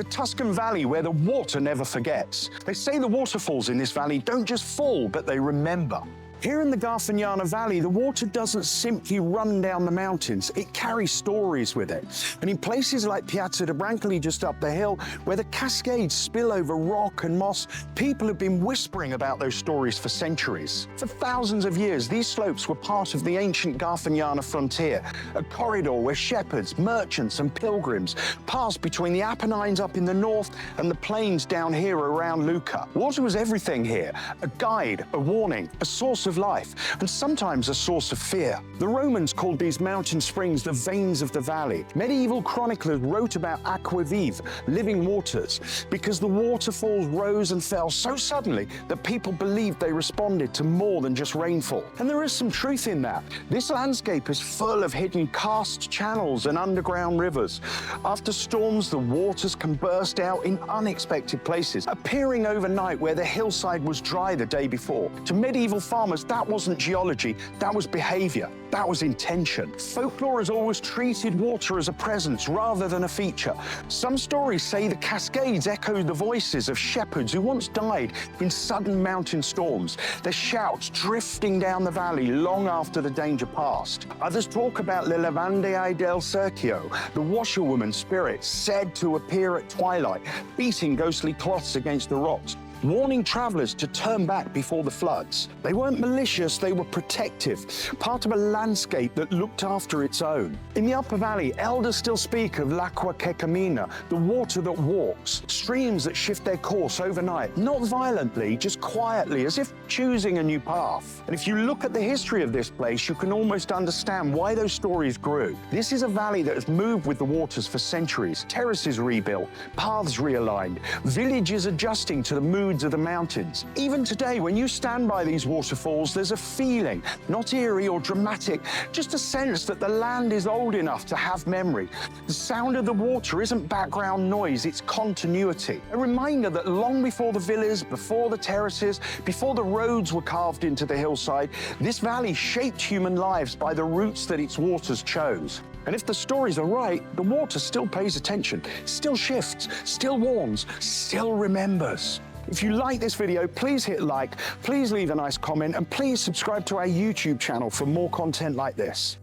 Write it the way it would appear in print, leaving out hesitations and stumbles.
the Tuscan Valley where the water never forgets. They say the waterfalls in this valley don't just fall, but they remember. Here in the Garfagnana Valley, the water doesn't simply run down the mountains, it carries stories with it. And in places like Piazza de Brancoli just up the hill, where the cascades spill over rock and moss, people have been whispering about those stories for centuries. For thousands of years, these slopes were part of the ancient Garfagnana frontier, a corridor where shepherds, merchants and pilgrims passed between the Apennines up in the north and the plains down here around Lucca. Water was everything here, a guide, a warning, a source of life, and sometimes a source of fear. The Romans called these mountain springs the veins of the valley. Medieval chroniclers wrote about aqua vive, living waters, because the waterfalls rose and fell so suddenly that people believed they responded to more than just rainfall. And there is some truth in that. This landscape is full of hidden karst channels and underground rivers. After storms, the waters can burst out in unexpected places, appearing overnight where the hillside was dry the day before. To medieval farmers, that wasn't geology, that was behavior, that was intention. Folklore has always treated water as a presence rather than a feature. Some stories say the cascades echoed the voices of shepherds who once died in sudden mountain storms, their shouts drifting down the valley long after the danger passed. Others talk about Le Lavandei del Serchio, the washerwoman spirit said to appear at twilight, beating ghostly cloths against the rocks, warning travelers to turn back before the floods. They weren't malicious, they were protective, part of a landscape that looked after its own. In the Upper Valley, elders still speak of l'acqua che cammina, the water that walks, streams that shift their course overnight, not violently, just quietly, as if choosing a new path. And if you look at the history of this place, you can almost understand why those stories grew. This is a valley that has moved with the waters for centuries, terraces rebuilt, paths realigned, villages adjusting to the mood of the mountains. Even today, when you stand by these waterfalls, there's a feeling, not eerie or dramatic, just a sense that the land is old enough to have memory. The sound of the water isn't background noise, it's continuity. A reminder that long before the villas, before the terraces, before the roads were carved into the hillside, this valley shaped human lives by the routes that its waters chose. And if the stories are right, the water still pays attention, still shifts, still warns, still remembers. If you like this video, please hit like, please leave a nice comment, and please subscribe to our YouTube channel for more content like this.